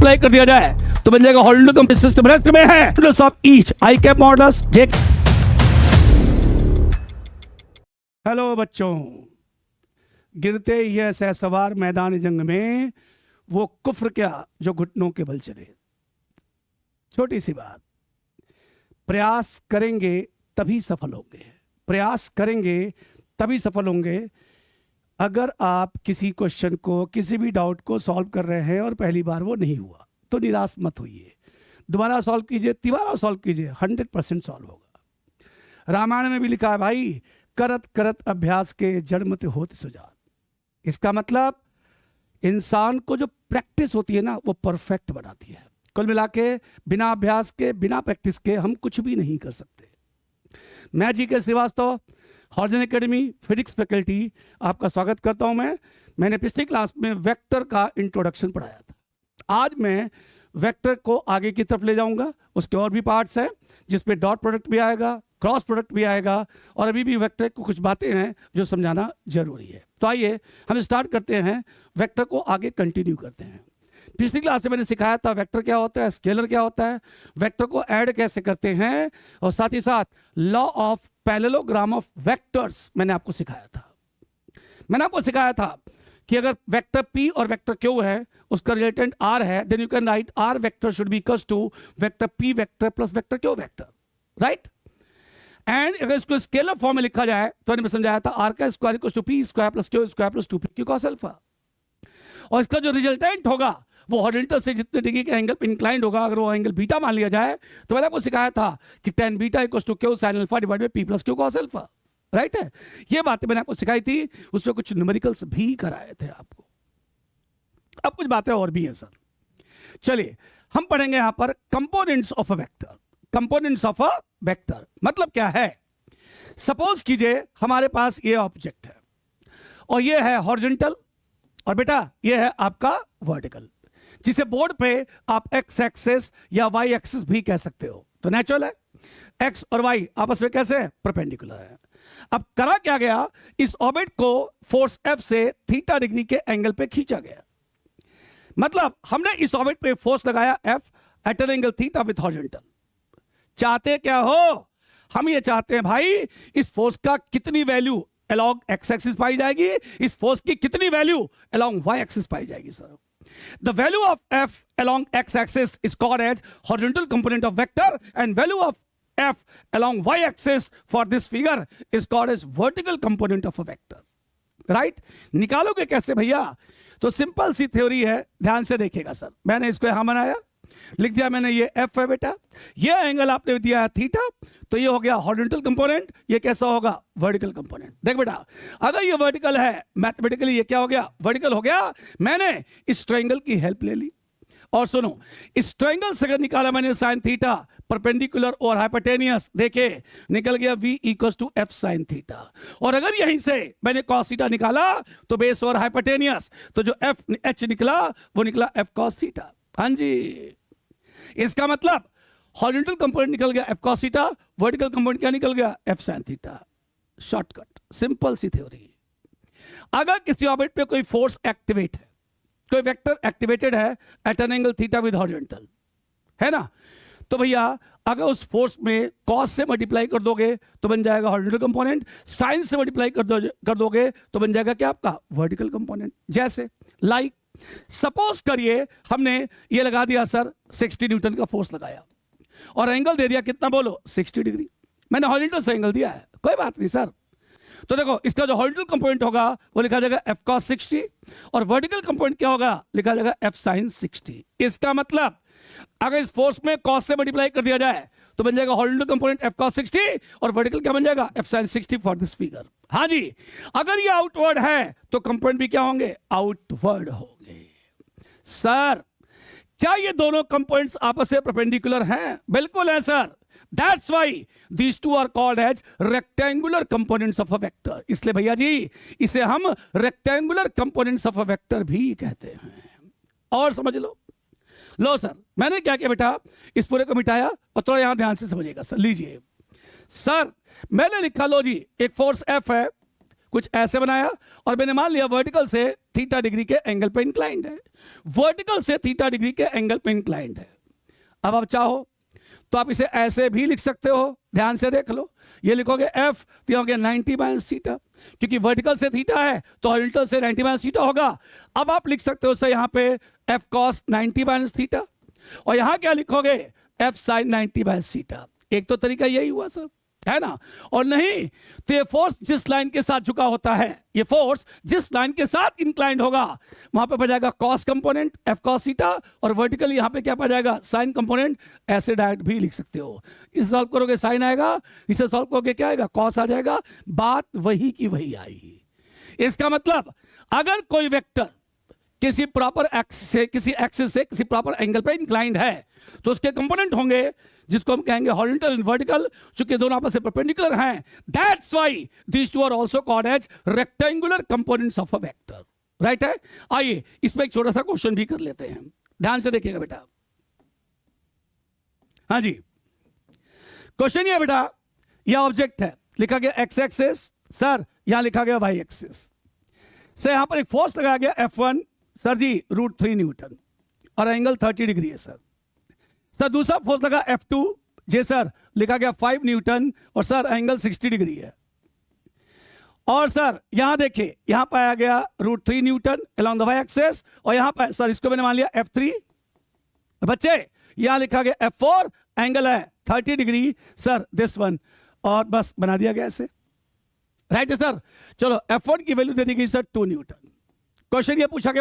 Apply कर दिया जाए तो बन जाएगा हॉरिजॉन्टल सिस्टम। रेस्ट में है of each I cap models. Hello बच्चों, गिरते ही है सहसवार मैदान जंग में, वो कुफ्र क्या जो घुटनों के बल चले। छोटी सी बात, प्रयास करेंगे तभी सफल होंगे, प्रयास करेंगे तभी सफल होंगे। अगर आप किसी क्वेश्चन को, किसी भी डाउट को सॉल्व कर रहे हैं और पहली बार वो नहीं हुआ तो निराश मत होइए, दोबारा सॉल्व कीजिए, तिबारा सॉल्व कीजिए, 100% सॉल्व होगा। रामायण में भी लिखा है भाई, करत करत अभ्यास के जड़ मत होत सुजान। इसका मतलब इंसान को जो प्रैक्टिस होती है ना, वो परफेक्ट बनाती है। कुल मिला के बिना अभ्यास के, बिना प्रैक्टिस के हम कुछ भी नहीं कर सकते। मैं G K Srivastava, Horizon Academy physics faculty, आपका स्वागत करता हूं। मैंने पिछली क्लास में वेक्टर का इंट्रोडक्शन पढ़ाया था। आज मैं वेक्टर को आगे की तरफ ले जाऊंगा। उसके और भी पार्ट्स हैं जिसमें डॉट प्रोडक्ट भी आएगा, क्रॉस प्रोडक्ट भी आएगा, और अभी भी वेक्टर को कुछ बातें हैं जो समझाना जरूरी है। तो आइए हम स्टार्ट करते हैं, वेक्टर को आगे कंटिन्यू करते हैं। पिछली क्लास से मैंने सिखाया था वेक्टर क्या होता है, स्केलर क्या होता है, वेक्टर को ऐड कैसे करते हैं, और साथ ही साथ law of parallelogram of vectors मैंने आपको सिखाया था। मैंने आपको सिखाया था कि अगर वेक्टर p और वेक्टर q है, उसका रिजल्टेंट r है, then you can write r vector should be equals to vector p vector plus vector q vector, right. And अगर इसको स्केलर फॉर्म में लिखा जाए तो मैंने समझाया था r का square equals to p square plus q square plus 2p cos alpha. और इसका जो रिजल्टेंट होगा वो हॉरिजॉन्टल से जितने डिग्री के एंगल पे इंक्लाइंड होगा, अगर वो एंगल बीटा मान लिया जाए, तो मैंने आपको सिखाया था कि tan beta equals to q sin alpha divided by p plus q cos alpha, right है। ये बातें मैंने आपको सिखाई थी, उसमें कुछ न्यूमेरिकल्स भी कराए थे आपको। अब कुछ बातें और भी हैं सर। चलिए हम पढ़ेंगे यहां पर components of a vector. Components of a vector मतलब क्या है? सपोज कीजिए हमारे पास ये ऑब्जेक्ट है और ये है हॉरिजॉन्टल, और बेटा ये है आपका वर्टिकल, जिसे बोर्ड पे आप एक्स एक्सिस या वाई एक्सिस भी कह सकते हो। तो नेचुरल है, एक्स और वाई आपस में कैसे है? परपेंडिकुलर है। अब करा क्या गया, इस ऑर्बिट को फोर्स एफ से थीटा डिग्री के एंगल पे खींचा गया। मतलब हमने इस ऑर्बिट पे फोर्स लगाया f at an angle theta with horizontal. चाहते क्या हो? हम ये चाहते हैं भाई इस फोर्स का कितनी वैल्यू अलोंग एक्स एक्सिस पाई जाएगी, इस फोर्स की कितनी वैल्यू अलोंग वाई एक्सिस पाई जाएगी sir. The value of f along x-axis is called as horizontal component of vector, and value of f along y-axis for this figure is called as vertical component of a vector. Right? निकालोगे कैसे भैया? तो simple सी theory है, ध्यान से देखिएगा sir. मैंने इसको यहां बनाया, लिख दिया मैंने ये f है बेटा, ये एंगल आपने दिया है थीटा, तो ये हो गया हॉरिजॉन्टल कंपोनेंट, ये कैसा होगा? Vertical component. देख बेटा, अगर ये वर्टिकल है, मैथमेटिकली ये क्या हो गया? वर्टिकल हो गया। मैंने इस ट्रायंगल की हेल्प ले ली, और सुनो, इस ट्रायंगल से अगर निकाला मैंने साइन थीटा, परपेंडिकुलर और हाइपोटेनियस, देखे निकल गया v equals to f sine theta. और अगर यहीं से मैंने cos थीटा निकाला तो बेस और हाइपोटेनियस, तो जो f h निकला वो निकला f cos थीटा। हाँ जी, इसका मतलब हॉरिजॉन्टल कंपोनेंट निकल गया f cos theta, vertical component क्या निकल गया? f sin theta. Shortcut, simple सी थ्योरी। अगर किसी ऑर्बिट पे कोई फोर्स एक्टिवेट है, कोई वेक्टर एक्टिवेटेड है at an angle theta with horizontal, है ना, तो भैया अगर उस फोर्स में cos से मल्टीप्लाई कर दोगे तो बन जाएगा हॉरिजॉन्टल कंपोनेंट, साइन से मल्टीप्लाई कर दोगे तो बन जाएगा क्या आपका? Vertical component. जैसे लाइक सपोज करिए हमने ये लगा दिया सर 60 न्यूटन का फोर्स लगाया और एंगल दे दिया कितना? बोलो 60 डिग्री। मैंने हॉरिजॉन्टल से एंगल दिया है, कोई बात नहीं सर। तो देखो इसका जो हॉरिजॉन्टल कंपोनेंट होगा वो लिखा जाएगा f cos 60, और वर्टिकल कंपोनेंट क्या होगा? लिखा जाएगा f sin 60। इसका मतलब अगर इस फोर्स में cos से मल्टीप्लाई कर दिया जाए तो बन जाएगा हॉरिजॉन्टल कंपोनेंट f cos 60, और वर्टिकल क्या बन जाएगा? f sin 60 for this figure. हाँ जी, अगर ये आउटवर्ड है तो कंपोनेंट भी क्या होंगे? आउटवर्ड होंगे। सर क्या ये दोनों कंपोनेंट्स आपस में परपेंडिकुलर हैं? बिल्कुल है sir. That's why these two are called as rectangular components of a vector. इसलिए भैया जी इसे हम rectangular components of a vector भी कहते हैं। और समझ लो सर, मैंने क्या किया बेटा, इस पूरे को मिटाया, और थोड़ा यहां ध्यान से समझिएगा सर। लीजिए सर, मैंने लिखा, लो जी, एक फोर्स F है, कुछ ऐसे बनाया और मैंने मान लिया वर्टिकल से थीटा डिग्री के एंगल पे इंक्लाइंड है, वर्टिकल से थीटा डिग्री के एंगल पे इंक्लाइंड है। अब आप चाहो तो आप इसे ऐसे भी लिख सकते हो, ध्यान से देख लो। ये लिखोगे एफ तो होगे 90 माइनस थीटा, क्योंकि वर्टिकल से थीटा है तो हॉरिजॉन्टल से 90 माइनस थीटा होगा। अब आप लिख सकते हो सर यहाँ पे एफ कॉस 90 माइनस थीटा, और यहां क्या लिखोगे एफ साइन 90 माइनस थीटा। एक तो तरीका यही हुआ सर, है ना। और नहीं तो ये फोर्स जिस लाइन के साथ झुका होता है, ये फोर्स जिस लाइन के साथ इंक्लाइंड होगा वहां पे पड़ जाएगा cos component F cos theta, और वर्टिकली यहां पे क्या पड़ जाएगा साइन कंपोनेंट। ऐसे डायरेक्ट भी लिख सकते हो। इसे सॉल्व करोगे साइन आएगा, इसे सॉल्व करोगे क्या आएगा कॉस आ जाएगा। बात वही की वही आएगी। इसका मतलब अगर कोई वेक्टर किसी प्रॉपर एक्सिस से किसी प्रॉपर एंगल पे इंक्लाइंड है तो उसके कंपोनेंट होंगे जिसको हम कहेंगे हॉरिजॉन्टल एंड वर्टिकल, चूंकि दोनों आपस में परपेंडिकुलर हैं। That's why these two are also called as rectangular components of a vector, right है। आइए इसमें एक छोटा सा क्वेश्चन भी कर लेते हैं, ध्यान से देखिएगा बेटा। हाँ जी, क्वेश्चन ये बेटा, यह ऑब्जेक्ट है, लिखा गया एक्स एक्सिस, सर यहां लिखा गया वाई एक्सिस से, यहां पर एक फोर्स लगाया गया F1 सर जी √3 न्यूटन, और एंगल 30 डिग्री है सर। सर दूसरा फोर्स लगा F2 जे सर लिखा गया 5 न्यूटन, और सर एंगल 60 डिग्री है। और सर यहां देखिए, यहां पाया गया √3 Newton along the y axis, और यहां पर सर इसको मैंने मान लिया F3। बच्चे यहां लिखा गया F4, एंगल है 30 डिग्री सर दिस वन, और बस बना दिया गया ऐसे, राइट है सर। चलो F1 की वैल्यू दे दी गई सर 2 न्यूटन। क्वेश्चन ये पूछा कि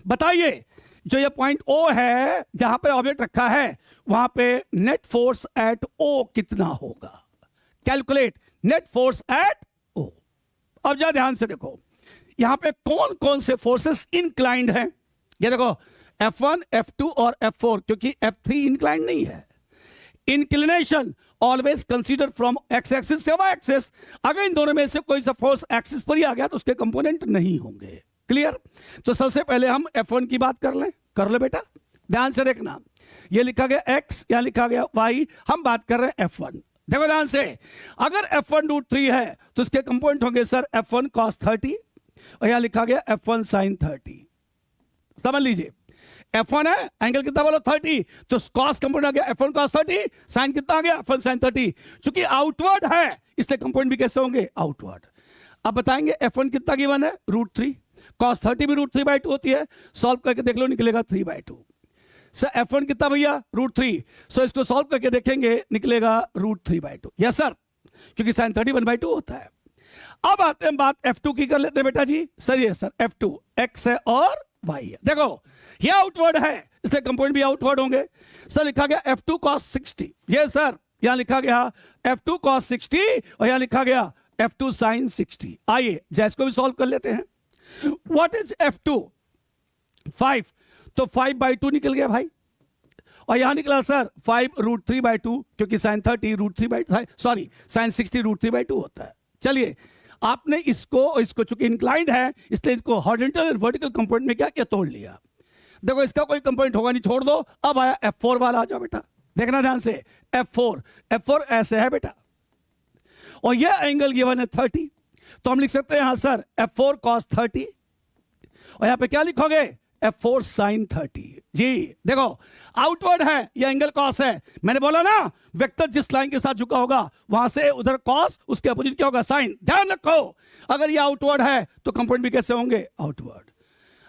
बताइए जो ये पॉइंट O है जहां पे ऑब्जेक्ट रखा है वहां पे नेट फोर्स एट O कितना होगा। Calculate net force at O। अब जा ध्यान से देखो यहां पे कौन कौन से फोर्सेस इंक्लाइंड हैं। ये देखो F1, F2 और F4, क्योंकि F3 इंक्लाइंड नहीं है। Inclination always consider from x axis से वाई एक्सिस। अगर इन दोनों में से कोई सा फोर्स एक्सिस पर ही आ गया तो उसके कंपोनेंट नहीं होंगे। क्लियर। तो सबसे पहले हम F1 की बात कर ले बेटा, ध्यान से देखना। ये लिखा गया x, यहां लिखा गया y, हम बात कर रहे हैं F1। देखो ध्यान से, अगर F1 √3 है तो उसके कंपोनेंट होंगे सर F1 cos 30, और यहां लिखा गया F1 sin 30। समझ लीजिए F1 है, एंगल कितना बोलो 30, तो cos कंपोनेंट आ गया F1 cos 30, sin कितना आ गया F1 sin 30। चूंकि आउटवर्ड है इसलिए कंपोनेंट भी कैसे होंगे आउटवर्ड। अब बताएंगे F1 कितना गिवन है √3, cos 30 भी √3/2 होती है, सॉल्व करके देख लो निकलेगा 3/2। सर F1 कितना भैया √3, सो इसको सॉल्व करके देखेंगे निकलेगा √3/2। यस सर, क्योंकि sin 30 1/2 होता है। अब आते हैं बात F2 की कर लेते हैं बेटा जी। सर ये सर F2 x है और y है। देखो ये आउटवर्ड है इसलिए कंपोनेंट भी आउटवर्ड होंगे। सर लिखा गया F2 cos 60, ये सर यहां लिखा गया F2 cos 60, और यहां लिखा गया F2 sin 60। आइए जैस को भी सॉल्व कर लेते हैं। What is F2? 5, तो 5/2 निकल गया भाई, और यहां निकला सर 5 √3/2, क्योंकि sin 30 √3/2, सॉरी sin 60 √3/2 होता है। चलिए आपने इसको चूंकि इंक्लाइंड है इसलिए इसको हॉरिजॉन्टल और वर्टिकल कंपोनेंट में क्या तोड़ लिया। देखो इसका कोई कंपोनेंट होगा नहीं, छोड़ दो। अब आया F4 वाला, आ जाओ बेटा, देखना ध्यान से। F4 ऐसे है बेटा, और यह एंगल गिवन है 30, तो हम लिख सकते हैं यहां सर F4 cos 30, और यहां पे क्या लिखोगे F4 sin 30। जी देखो आउटवर्ड है, यह एंगल cos है। मैंने बोला ना वेक्टर जिस लाइन के साथ झुका होगा वहां से उधर cos, उसके अपोजिट क्या होगा sin। ध्यान रखो अगर ये आउटवर्ड है तो कंपोनेंट भी कैसे होंगे आउटवर्ड।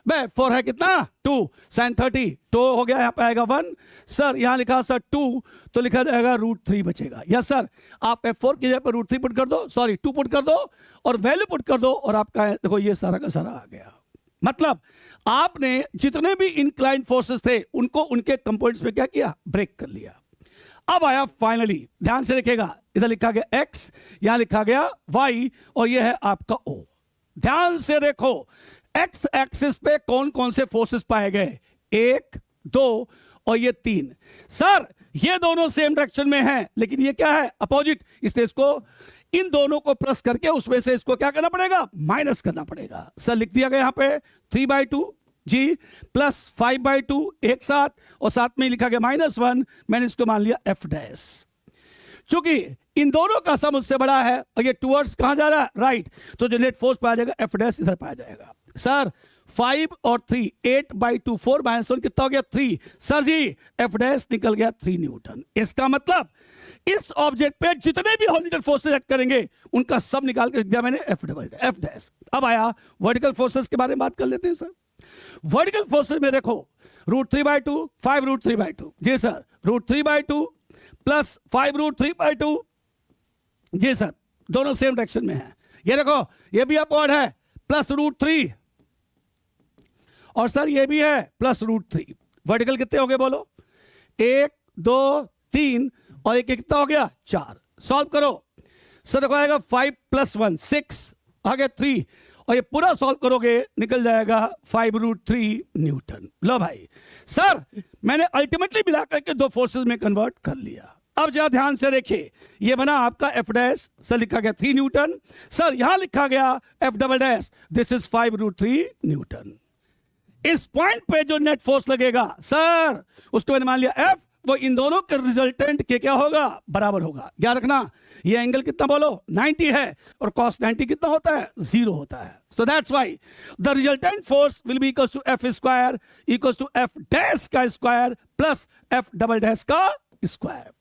4 है कितना 2 sin 30, तो हो गया, यहां पे आएगा 1। सर यहां लिखा सर 2, तो लिखा जाएगा √3 बचेगा। यस सर, आप F4 की जगह पर √3 पुट कर दो, सॉरी 2 पुट कर दो और वैल्यू पुट कर दो, और आपका देखो ये सारा का सारा आ गया। मतलब आपने जितने भी इंक्लाइंड फोर्सेस थे उनको उनके कंपोनेंट्स में क्या किया, ब्रेक कर लिया। अब आया फाइनली, ध्यान से देखिएगा, इधर लिखा गया x, यहां लिखा गया y, और यह है आपका O। ध्यान से देखो एक्स एक्सिस पे कौन कौन से फोर्सेस पाए गए, 1 2 और ये 3। सर ये दोनों सेम डायरेक्शन में हैं, लेकिन ये क्या है अपोजिट, इसलिए इसको इन दोनों को प्लस करके उसमें से इसको क्या करना पड़ेगा, माइनस करना पड़ेगा। सर लिख दिया गया यहां पे 3/2 जी प्लस 5/2 एक साथ, और साथ में लिखा गया -1, मैंने इसको मान लिया F डैश। चूंकि इन दोनों का सम उससे बड़ा है और ये टूवर्ड्स कहां जा रहा है, राइट, तो जो नेट फोर्स पाया जाएगा एफ डैश इधर पाया जाएगा। सर 5 और 3 8/2 4-1 कितना हो गया 3। सर जी एफ डैश निकल गया 3 न्यूटन। इसका मतलब इस ऑब्जेक्ट पे जितने भी हॉरिजॉन्टल फोर्सेस एक्ट करेंगे उनका सब निकाल के दिया मैंने एफ डैश। अब आया वर्टिकल फोर्सेस के बारे में बात कर लेते हैं सर। वर्टिकल फोर्सेस में देखो √3/2 5 √3/2 जी सर, √3/2 प्लस 5 √3/2 जी सर, दोनों सेम डायरेक्शन में है। ये देखो ये भी अपवर्ड है प्लस √3 और सर ये भी है प्लस √3। वर्टिकल कितने हो गए बोलो, 1 2 3 और एक कितना हो गया 4। सॉल्व करो सर, देखो आएगा 5 + 1 6 आगे 3 और ये पूरा सॉल्व करोगे निकल जाएगा 5 √3 न्यूटन। लो भाई सर मैंने अल्टीमेटली मिला करके दो फोर्सेस में कन्वर्ट कर लिया। अब जरा ध्यान से देखिए, ये बना आपका एफ डैश, सर लिखा गया 3 न्यूटन, सर यहां लिखा गया F double dash, this is 5 √3 Newton. इस पॉइंट पे जो नेट फोर्स लगेगा सर उसको मैंने मान लिया एफ, वो इन दोनों के रिजल्टेंट के क्या होगा, बराबर होगा। याद रखना ये एंगल कितना बोलो 90 है और cos 90 कितना होता है 0 होता है। So that's why the resultant force will be equals to F square equals to F dash का square plus F double dash का square।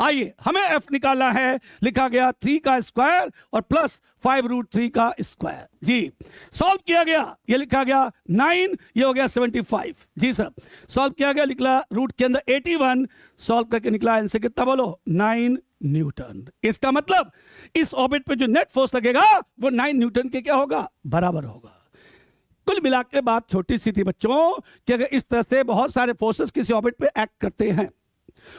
आइए हमें F निकालना है, लिखा गया 3 का स्क्वायर और प्लस 5 √3 का स्क्वायर जी। सॉल्व किया गया, ये लिखा गया 9, ये हो गया 75 जी सर। सॉल्व किया गया, निकला रूट के अंदर 81, सॉल्व करके निकला आंसर कितना बोलो 9 न्यूटन। इसका मतलब इस ऑर्बिट पे जो नेट फोर्स लगेगा वो 9 न्यूटन के क्या होगा, बराबर होगा। कुल मिला के बात छोटी सी थी बच्चों कि अगर इस तरह से बहुत सारे फोर्सेस किसी ऑर्बिट पे एक्ट करते हैं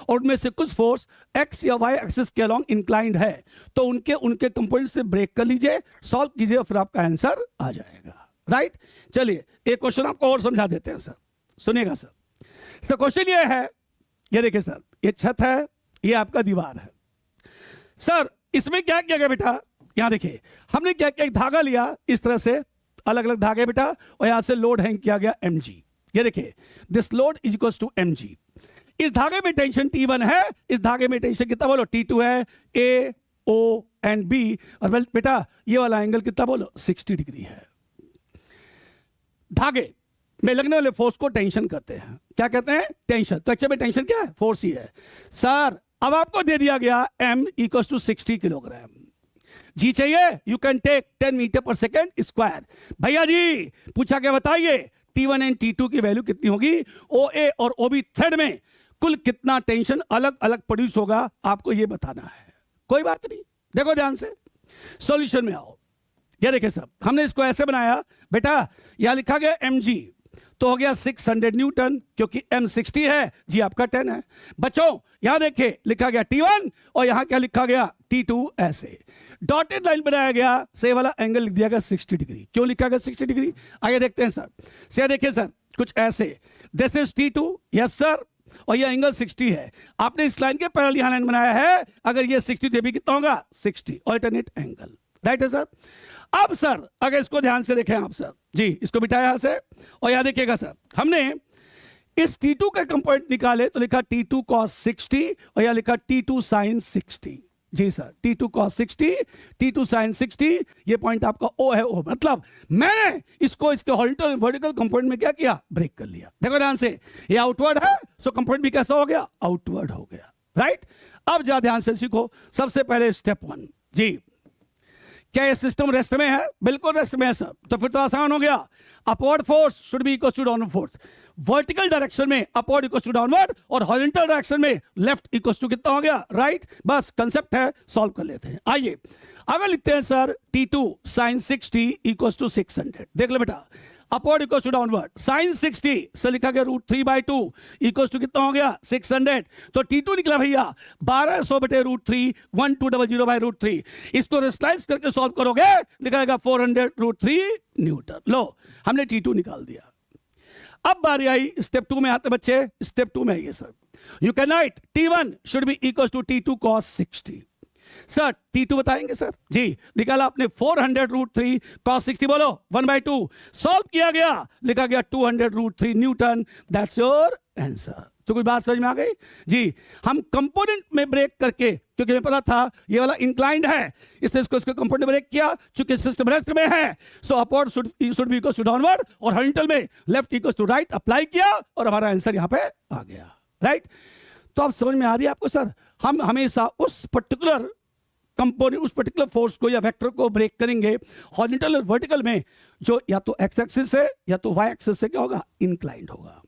और उनमें से कुछ फोर्स एक्स या वाई एक्सिस के अलोंग इंक्लाइंड है तो उनके कंपोनेंट से ब्रेक कर लीजिए, सॉल्व कीजिए और फिर आपका आंसर आ जाएगा। राइट, चलिए एक क्वेश्चन आपको और समझा देते हैं सर, सुनिएगा सर। सर क्वेश्चन ये है, ये देखिए सर, ये छत है, ये आपका दीवार है। सर इसमें क्या किया गया बेटा, यहां देखिए हमने क्या किया, एक धागा लिया इस तरह से, अलग अलग धागे बेटा, और यहां से लोड हैंग किया गया mg। ये देखिए this load is equals to mg। इस धागे में टेंशन T1 है, इस धागे में टेंशन कितना बोलो T2 है, A O एंड B, और बेटा ये वाला एंगल कितना बोलो 60 डिग्री है। धागे में लगने वाले फोर्स को टेंशन कहते हैं, क्या कहते हैं, टेंशन। तो एक्चुअली में टेंशन क्या है, फोर्स ही है। सर अब आपको दे दिया गया m इक्वल्स टू 60 किलोग्राम। जी चाहिए, यू कैन टेक 10 मीटर पर सेकेंड स्क्वायर। भैया जी पूछा क्या बताइए, T1 एंड T2 की वैल्यू कितनी होगी, OA और OB थ्रेड में कुल कितना टेंशन अलग अलग प्रोड्यूस होगा, आपको ये बताना है। कोई बात नहीं, देखो ध्यान से, सॉल्यूशन में आओ। ये देखिए साहब हमने इसको ऐसे बनाया बेटा, यहां लिखा गया mg तो हो गया 600 न्यूटन, क्योंकि m 60 है, जी आपका 10 है। बच्चों यहां देखिए लिखा गया T1 और यहां क्या लिखा गया T2, ऐसे डॉटेड लाइन बनाया गया, से वाला एंगल लिख दिया गया 60 डिग्री। क्यों लिखा गया 60 डिग्री, आइए देखते हैं सर। से देखिए सर कुछ ऐसे, this is T2, yes sir, और ये एंगल 60 है। आपने इस लाइन के पैरेलल यहां लाइन बनाया है, अगर ये 60 तो भी कितना होगा 60, ऑल्टरनेट एंगल। राइट है सर। अब सर अगर इसको ध्यान से देखें आप सर जी, इसको बिठाया यहां से और यहां देखिएगा सर, हमने इस T2 का कंपोनेंट निकाले तो लिखा T2 cos 60 और यहां लिखा T2 sin 60। जी sir, T2 cos 60, T2 sin 60, ये पॉइंट आपका O है। O मतलब मैंने इसको इसके हॉरिजॉन्टल वर्टिकल कंपोनेंट में क्या किया, ब्रेक कर लिया। देखो ध्यान से, ये आउटवर्ड है, सो कंपोनेंट भी कैसा हो गया, आउटवर्ड हो गया। राइट, अब जा ध्यान से सीखो। सबसे पहले स्टेप 1 जी, क्या ये सिस्टम रेस्ट में है, बिल्कुल रेस्ट में है सर, तो फिर तो आसान हो गया। Upward force should be equal to downward force. Vertical direction में अपवर्ड इक्वल टू डाउनवर्ड और हॉरिजॉन्टल डायरेक्शन में लेफ्ट इक्वल टू कितना हो गया, राइट। बस कंसेप्ट है, सॉल्व कर लेते हैं। आइए अगर लिखते हैं sir T2 sin 60 equal to 600। देख लो बेटा, upward equal to downward, sin 60 से लिखा गया √3/2 इक्वल टू कितना हो गया 600। तो T2 निकला भैया 1200 बटे √3, 1200/√3। इसको रेस्टलाइज करके सॉल्व करोगे निकलेगा 400 √3 न्यूटन। लो हमने T2 निकाल दिया। अब बारी आई स्टेप 2 में आते बच्चे, स्टेप 2 में आइए sir. You can write T1 should be equal to T2 cos 60। Sir T2 बताएंगे सर जी, निकाला आपने 400 √3 cos 60 बोलो 1/2। सॉल्व किया गया, लिखा गया 200 √3 न्यूटन। That's your answer. तो कोई बात समझ में आ गई जी। हम कंपोनेंट में ब्रेक करके क्योंकि हमें पता था ये वाला इंक्लाइंड है, इसने इसको कंपोनेंट ब्रेक किया, चूंकि सिस्टम रेस्ट में है, so upward should be equals to downward, और हॉरिजॉन्टल में left equals to right apply किया और हमारा आंसर यहाँ पे आ गया, राइट। तो अब समझ में आ रही है आपको सर, हम हमेशा उस पर्टिकुलर कंपोनेंट, उस पर्टिकुलर फोर्स को या वेक्टर को ब्रेक करेंगे हॉरिजॉन्टल और वर्टिकल में, जो या तो एक्स एक्सिस से या तो वाई एक्सिस से क्या होगा, इंक्लाइंड होगा।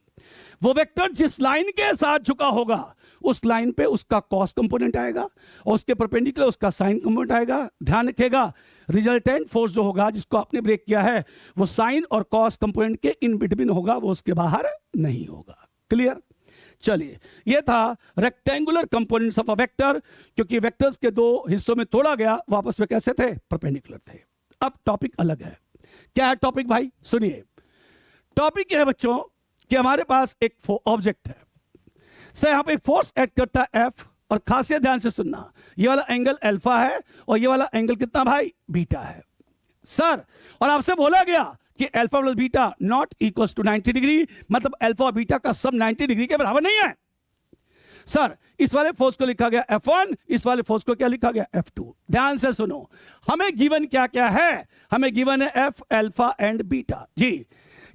वो वेक्टर जिस लाइन के साथ झुका होगा उस लाइन पे उसका कॉस कंपोनेंट आएगा और उसके परपेंडिकुलर उसका साइन कंपोनेंट आएगा। ध्यान रखिएगा, रिजल्टेंट फोर्स जो होगा जिसको आपने ब्रेक किया है वो साइन और कॉस कंपोनेंट के इन बिटवीन होगा, वो उसके बाहर नहीं होगा। क्लियर? चलिए, ये था rectangular components of a vector, क्योंकि वेक्टर्स के दो हिस्सों में तोड़ा गया, वो आपस में कैसे थे, परपेंडिकुलर थे। अब टॉपिक अलग है। क्या है टॉपिक भाई? सुनिए, टॉपिक क्या है बच्चों कि हमारे पास एक ऑब्जेक्ट है, सर यहां पे एक फोर्स एक्ट करता है एफ, और खासियत ध्यान से सुनना, ये वाला एंगल अल्फा है और ये वाला एंगल कितना भाई, बीटा है सर। और आपसे बोला गया कि alpha plus beta not equals to 90 degree, मतलब अल्फा और बीटा का सम 90 डिग्री के बराबर नहीं है सर। इस वाले फोर्स को लिखा गया F1, इस वाले फोर्स को क्या लिखा गया, F2। ध्यान से सुनो, हमें गिवन क्या क्या है, हमें गिवन है एफ, अल्फा एंड बीटा। जी,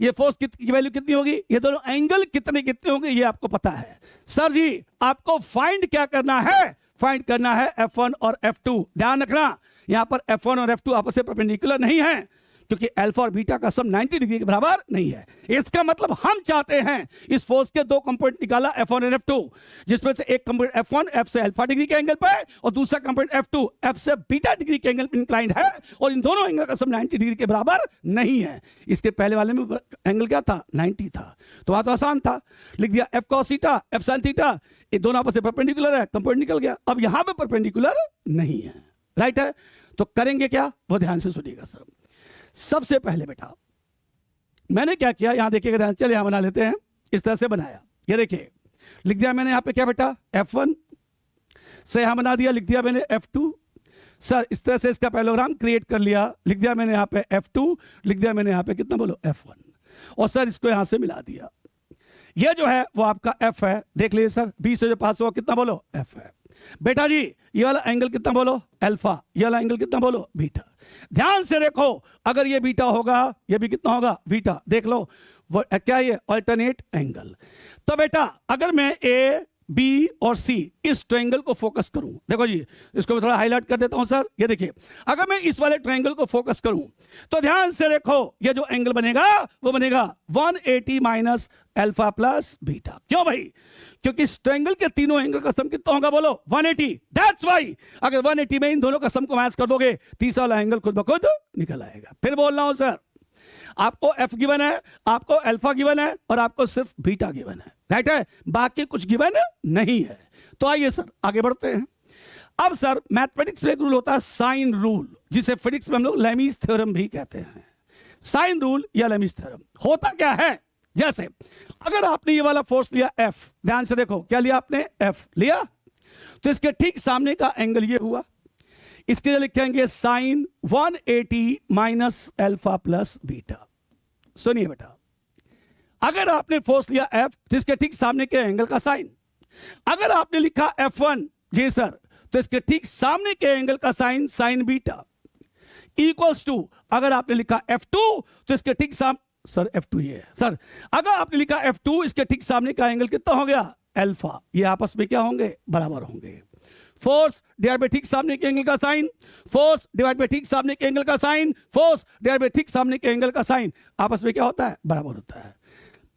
ये फोर्स की वैल्यू कितनी होगी, ये दोनों एंगल कितने कितने होंगे ये आपको पता है सर। जी, आपको फाइंड क्या करना है, फाइंड करना है F1 और F2। ध्यान रखना, यहां पर F1 और F2 आपस में परपेंडिकुलर नहीं है, क्योंकि अल्फा और बीटा का सम 90 डिग्री के बराबर नहीं है। इसका मतलब हम चाहते हैं इस फोर्स के दो कंपोनेंट निकाला, F1 और F2, जिसमें से एक कंपोनेंट F1 F से अल्फा डिग्री के एंगल पे और दूसरा कंपोनेंट F2 F से बीटा डिग्री के एंगल पे इंक्लाइंड है, और इन दोनों एंगल का सम 90 डिग्री के बराबर नहीं है। इसके पहले वाले में एंगल क्या था, 90 था, तो वहां तो आसान था, लिख दिया F cos theta F sin theta, ये दोनों आपस में परपेंडिकुलर है, कंपोनेंट निकल गया। अब यहां पे परपेंडिकुलर नहीं है, राइट है, तो करेंगे क्या, वो ध्यान से सुनिएगा सर। सबसे पहले बेटा मैंने क्या किया, यहां देखिएगा ध्यान, चलिए यहां बना लेते हैं, इस तरह से बनाया, ये देखिए लिख दिया मैंने यहां पे क्या बेटा, F1 से यहां बना दिया, लिख दिया मैंने F2 सर, इस तरह से इसका पैरेललोग्राम क्रिएट कर लिया, लिख दिया मैंने यहां पे F2, लिख दिया मैंने यहां पे कितना बोलो F1, और सर इसको यहां से मिला दिया। ये जो है वो आपका F है, देख लीजिए सर, 20 से जो पास हुआ कितना बोलो, F है बेटा जी। ये वाला एंगल कितना बोलो, अल्फा, ये वाला एंगल कितना बोलो, बीटा। ध्यान से देखो, अगर ये बीटा होगा ये भी कितना होगा, बीटा, देख लो क्या ये अल्टरनेट एंगल। तो बेटा अगर मैं ए बी और सी इस ट्रायंगल को फोकस करूं, देखो जी इसको मैं थोड़ा हाईलाइट कर देता हूं सर, ये देखिए अगर मैं इस वाले ट्रायंगल को फोकस करूं तो ध्यान से देखो ये जो एंगल बनेगा वो बनेगा 180 माइनस अल्फा प्लस बीटा। क्यों भाई? क्योंकि इस ट्रायंगल के तीनों एंगल का सम कितना होगा बोलो, 180। दैट्स व्हाई अगर 180 में इन दोनों का सम को मैच कर दोगे तीसरा वाला एंगल खुद ब खुद निकल आएगा। फिर बोल रहा हूं सर, आपको एफ गिवन है, आपको अल्फा गिवन है और आपको सिर्फ बीटा गिवन है, राइट है, बाकी कुछ गिवन नहीं है। तो आइए सर आगे बढ़ते हैं। अब सर मैथमेटिक्स में एक रूल होता है साइन रूल, जिसे फिजिक्स में हम लोग लेमीज थ्योरम भी कहते हैं। साइन रूल या लेमीज थ्योरम होता क्या है, जैसे अगर आपने ये वाला फोर्स लिया एफ, ध्यान से देखो क्या लिया आपने, एफ लिया, तो इसके ठीक सामने का एंगल ये हुआ, इसके लिए लिखेंगे sine 180 minus alpha plus beta. सुनिए बेटा, अगर आपने फोर्स लिया एफ तो इसके ठीक सामने के एंगल का साइन, अगर आपने लिखा F1 जी सर तो इसके ठीक सामने के एंगल का sine sine beta equals to, अगर आपने लिखा F2 तो इसके ठीक सामने, सर F2 ये है सर, अगर आपने लिखा F2 इसके ठीक सामने का एंगल कितना हो गया, अल्फा, ये आपस में क्या होंगे, बराबर होंगे। फोर्स डिवाइड बाय ठीक सामने के एंगल का साइन, फोर्स डिवाइड बाय ठीक सामने के एंगल का साइन, फोर्स डिवाइड बाय ठीक सामने के एंगल का साइन आपस में क्या होता है, बराबर होता है।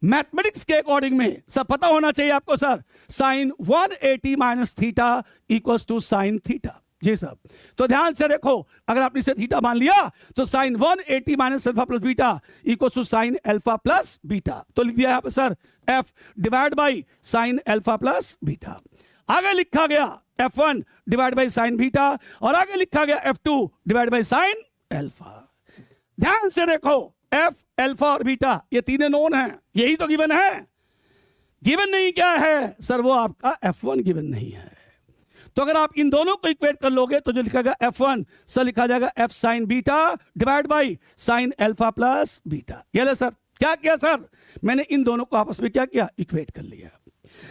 मैथमेटिक्स के अकॉर्डिंग में सब पता होना चाहिए आपको sir, sine 180 minus theta equals to sine theta. जी सर, तो ध्यान से देखो, अगर आपने इसे थीटा मान लिया तो sine 180 minus alpha plus beta equals to sine alpha plus beta. तो लिख दिया यहां पर sir F divide by sine alpha plus beta. आगे लिखा गया F1 divide by sign beta और आगे लिखा गया F2 divide by sine alpha. ध्यान से देखो, F अल्फा और बीटा ये तीनों नोन हैं, यही तो गिवन है। गिवन नहीं क्या है सर, वो आपका F1 गिवन नहीं है। तो अगर आप इन दोनों को इक्वेट कर लोगे तो जो लिखा गया F1 सर लिखा जाएगा F sign beta divide by sine alpha plus beta. ये ले सर, क्या किया सर, मैंने इन दोनों को आपस में क्या किया, इक्वेट कर लिया।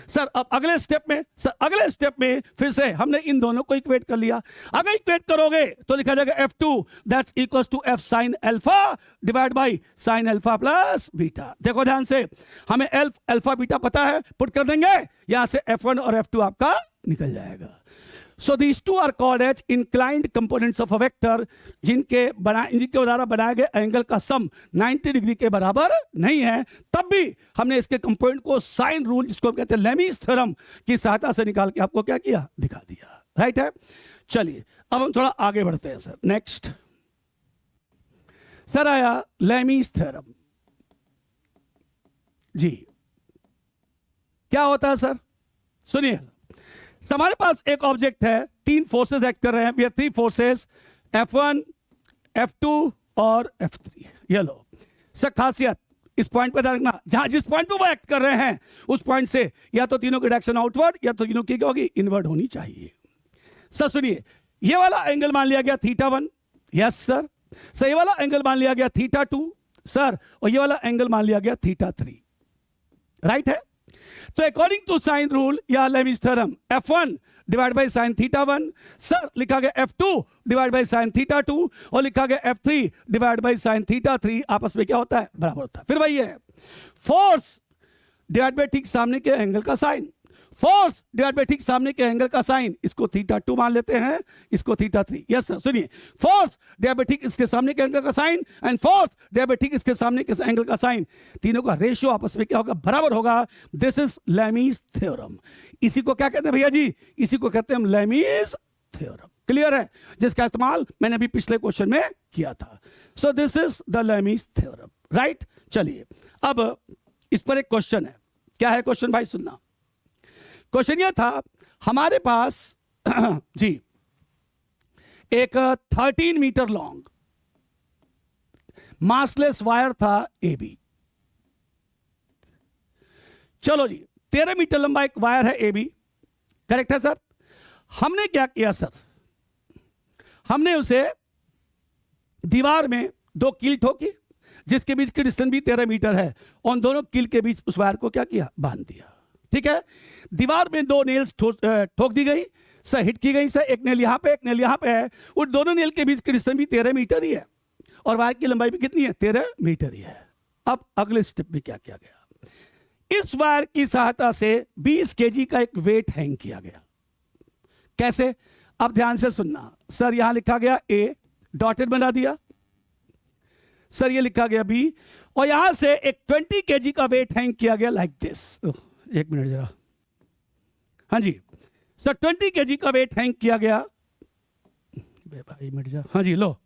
सर अब अगले स्टेप में फिर से हमने इन दोनों को इक्वेट कर लिया। अगर इक्वेट करोगे तो लिखा जाएगा F2 that's equals to F sin alpha divide by sin alpha plus beta. देखो ध्यान से, हमें अल्फा बीटा पता है, पुट कर देंगे, यहां से F1 और F2 आपका निकल जाएगा। So these two are called as inclined components of a vector, जिनके द्वारा बनाए गए एंगल का सम 90 डिग्री के बराबर नहीं है। तब भी हमने इसके कंपोनेंट को साइन रूल, जिसको हम कहते हैं लेमीज थ्योरम, की सहायता से निकाल के आपको क्या किया, दिखा दिया। राइट है। चलिए अब हम थोड़ा आगे बढ़ते हैं सर। नेक्स्ट सर आया लेमीज थ्योरम जी। क्या होता है सर, सुनिए। हमारे पास एक ऑब्जेक्ट है, तीन फोर्सेस एक्ट कर रहे हैं। We are three forces, F1, F2 और F3। ये लो सर, खासियत इस पॉइंट पे ध्यान रखना, जहां जिस पॉइंट पे वो एक्ट कर रहे हैं उस पॉइंट से या तो तीनों की डायरेक्शन आउटवर्ड या तो तीनों की क्या होगी, इनवर्ड होनी चाहिए। सर सुनिए, ये वाला एंगल मान लिया गया θ1, यस सर। सर ये वाला एंगल मान लिया गया θ2 सर, और ये वाला एंगल मान लिया गया θ3। राइट है। तो अकॉर्डिंग टू साइन रूल या Lami's theorem, F1 divide by sine θ1 sir लिखा गया F2 डिवाइड बाय साइन θ2 और लिखा गया F3 डिवाइड बाय साइन θ3 आपस में क्या होता है, बराबर होता है। फिर वही है, फोर्स डिवाइड बाय ठीक सामने के एंगल का साइन, फोर्स डिवाइड बाय ठीक सामने के एंगल का साइन, इसको θ2 मान लेते हैं, इसको θ3। यस सर सुनिए, फोर्स डिवाइड बाय ठीक इसके सामने के एंगल का sine and force divide by ठीक इसके सामने के एंगल का साइन, तीनों का रेशियो आपस में क्या होगा, बराबर होगा। This is Lami's theorem. इसी को क्या कहते हैं भैया जी, इसी को कहते हैं हम लेमीज थ्योरम। क्लियर है, जिसका इस्तेमाल मैंने अभी पिछले क्वेश्चन में किया था। So this is the Lami's theorem. Right. चलिए अब इस पर एक क्वेश्चन है। क्या है क्वेश्चन भाई, सुनना। क्वेश्चन यह था, हमारे पास जी एक 13 मीटर लॉन्ग मासलेस वायर था AB। चलो जी, 13 मीटर लंबा एक वायर है AB, करेक्ट है सर। हमने क्या किया सर, हमने उसे दीवार में दो कील ठोकी, जिसके बीच की डिस्टेंस भी 13 मीटर है, और दोनों कील के बीच उस वायर को क्या किया, बांध दिया। ठीक है। दीवार में दो नेल्स ठोक दी गई सर, हिट की गई सर, एक नेल यहां पे एक नेल यहां पे है। उन दोनों नेल के बीच की डिस्टेंस भी 13 मीटर ही है और वायर की लंबाई भी कितनी है, 13 मीटर ही है। अब अगले स्टेप में क्या किया गया, इस वायर की सहायता से 20 kg का एक वेट हैंग किया गया। कैसे, अब ध्यान से सुनना सर। यहां लिखा गया A, डॉटेड बना दिया सर, ये लिखा गया B, और यहां से एक 20 kg का वेट हैंग किया गया लाइक दिस। एक मिनट जरा, हाँ जी सर, 20 kg का वेट हैंग किया गया भाई, मिट जा, हाँ जी लो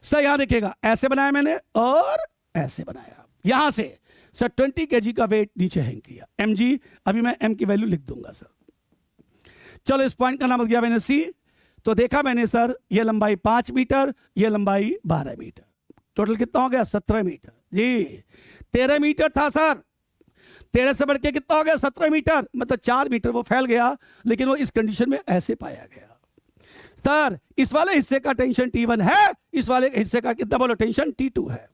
सर, यहां देखिएगा ऐसे बनाया मैंने और ऐसे बनाया। यहां से सर 20 kg का वेट नीचे हैंग किया, mg। अभी मैं m की वैल्यू लिख दूंगा सर। चलो इस पॉइंट का नाम दिया मैंने C। तो देखा मैंने सर, ये लंबाई 5 मीटर, ये लंबाई 12 मीटर, टोटल कितना हो गया, 17 मीटर जी। 13 मीटर था सर, 13 से बढ़ के कितना हो गया, 17 मीटर, मतलब 4 मीटर वो फैल गया, लेकिन वो इस कंडीशन में ऐसे पाया गया। सर इस वाले हिस्से का टेंशन T1 है, इस वाले हिस्से का कितना बोलो, टेंशन T2 है।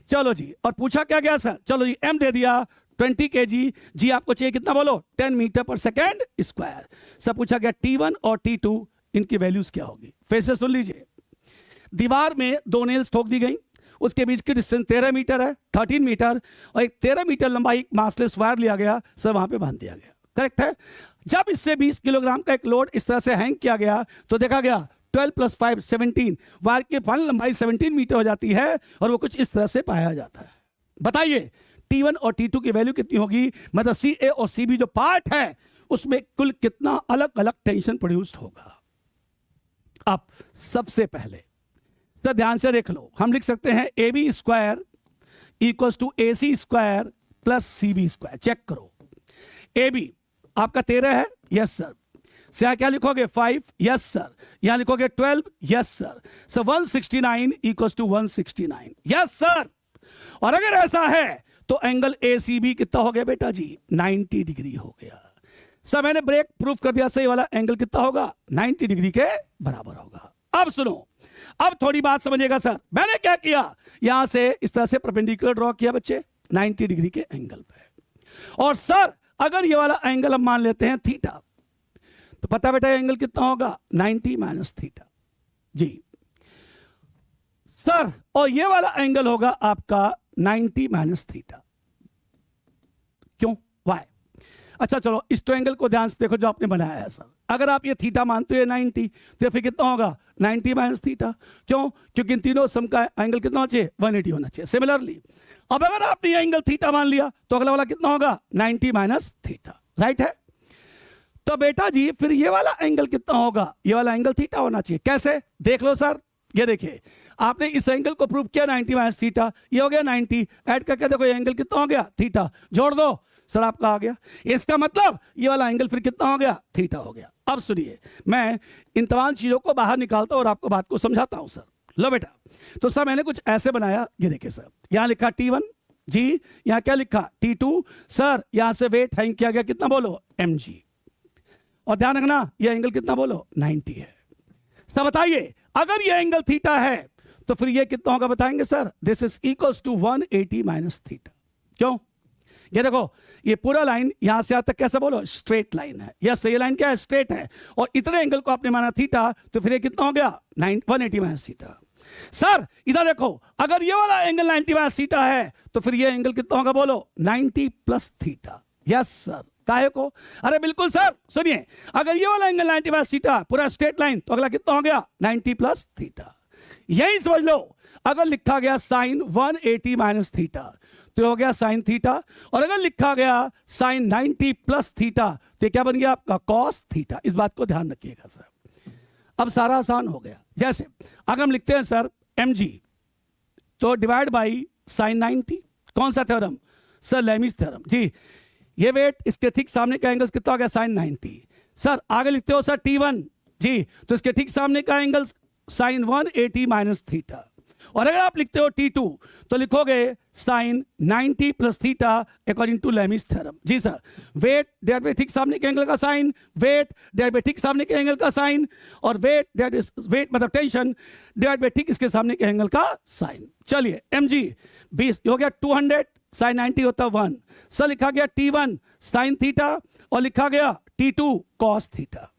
चलो जी, और पूछा क्या गया सर, चलो जी m दे दिया 20 kg, जी आपको चाहिए कितना बोलो, 10 मीटर पर सेकेंड स्क्वायर। सर पूछा गया T1 और T2 इनकी वैल्यूज क्या होगी। फिर से सुन लीजिए, दीवार में दो नेल्स ठोक दी गई, उसके बीच की डिस्टेंस 13 मीटर है, 13 मीटर, और एक 13 मीटर लंबाई मासलेस वायर लिया गया सर, वहां पे बांध दिया गया। करेक्ट है। जब इससे 20 किलोग्राम का एक लोड इस तरह से हैंग किया गया तो देखा गया 12 + 5 17, वायर की फाइनल लंबाई 17 मीटर हो जाती है, और वो कुछ इस तरह से पाया जाता है। बताइए T1 और T2 की वैल्यू कितनी होगी, मतलब CA और CB जो पार्ट है उसमें कुल कितना अलग अलग टेंशन प्रोड्यूस्ड होगा। अब सबसे पहले तो ध्यान से देख लो, हम लिख सकते हैं AB square equals to AC square plus CB square. Check करो, AB आपका 13 है, यस सर। से यहाँ क्या लिखोगे, 5, यस सर। यहाँ लिखोगे 12, yes sir. So 169 equals to 169, yes sir. और अगर ऐसा है तो एंगल ACB कितना हो गया बेटा जी, 90 डिग्री हो गया। सर मैंने ब्रेक प्रूफ कर दिया, सही वाला एंगल कितना होगा, 90 डिग्री के बराबर होगा। अब सुनो, अब थोड़ी बात समझिएगा सर। मैंने क्या किया, यहां से इस तरह से परपेंडिकुलर ड्रॉ किया बच्चे 90 डिग्री के एंगल पे, और सर अगर ये वाला एंगल हम मान लेते हैं थीटा, तो पता बेटा एंगल कितना होगा 90 माइनस थीटा। जी सर, और ये वाला एंगल होगा आपका 90 माइनस थीटा। क्यों? वाई? अच्छा चलो इस ट्रायंगल को ध्यान से देखो जो आपने बनाया है सर। अगर आप ये थीटा मानते हो 90, तो फिर कितना होगा 90 माइनस थीटा। क्यों? क्योंकि इन तीनों सम का एंगल कितना होना चाहिए 180 होना चाहिए। सिमिलरली अब अगर आपने ये एंगल थीटा मान लिया तो अगला वाला कितना होगा 90 माइनस थीटा। राइट है? तो बेटा जी फिर ये वाला एंगल कितना होगा, ये वाला एंगल थीटा होना चाहिए। कैसे? देख लो सर, ये देखिए आपने इस एंगल को प्रूव किया 90 माइनस थीटा, ये हो गया 90, ऐड करके देखो ये एंगल कितना हो गया थीटा, जोड़ दो सर आपका आ गया। इसका मतलब ये वाला एंगल फिर कितना हो गया थीटा हो गया। अब सुनिए मैं इन तमाम चीजों को बाहर निकालता हूं और आपको बात को समझाता हूं सर। लो बेटा, तो सर मैंने कुछ ऐसे बनाया, ये देखिए सर यहां लिखा T1 जी, यहां क्या लिखा T2 सर, यहां से वेट हैंग किया गया कितना बोलो mg, और ध्यान रखना ये एंगल कितना बोलो 90 है। सर बताइए अगर ये एंगल थीटा है तो फिर ये कितना होगा बताएंगे sir? This is equals to 180 minus theta. क्यों? ये देखो ये पूरा लाइन यहां से यहां तक कैसे बोलो स्ट्रेट लाइन है। यस ये लाइन क्या है स्ट्रेट है, और इतने एंगल को आपने माना थीटा, तो फिर ये कितना हो गया 180 माइनस थीटा। सर इधर देखो अगर ये वाला एंगल 90 माइनस थीटा है तो फिर ये एंगल कितना होगा बोलो 90 प्लस थीटा। यस सर, काहे को? अरे बिल्कुल सर, सुनिए अगर ये वाला एंगल 90 माइनस थीटा पूरा स्ट्रेट लाइन, तो अगला कितना हो गया 90 प्लस थीटा। यही समझ लो अगर लिखा गया साइन 180 माइनस थीटा तो हो गया साइन थीटा, और अगर लिखा गया साइन 90 प्लस थीटा तो क्या बन गया आपका कॉस थीटा। इस बात को ध्यान रखिएगा सर। अब सारा आसान हो गया। जैसे अगर हम लिखते हैं सर mg तो डिवाइड बाई साइन 90, कौन सा थ्योरम सर? Lami's theorem. जी ये वेट इसके ठीक सामने का एंगल कितना हो गया साइन 90। सर आगे लिखते हो सर T1 जी, तो इसके ठीक सामने का एंगल साइन 180 माइनस थीटा, और अगर आप लिखते हो T2 तो लिखोगे sine 90 plus theta according to Lami's theorem. जी सर, वेट डिवाइड बाय ठीक सामने के एंगल का साइन, वेट डिवाइड बाय ठीक सामने के एंगल का साइन, और वेट मतलब टेंशन डिवाइड बाय ठीक इसके सामने के एंगल का साइन। चलिए mg 20 हो गया 200, साइन 90 होता 1। सर लिखा गया T1 साइन थीटा और लिखा गया T2 कॉस थीटा।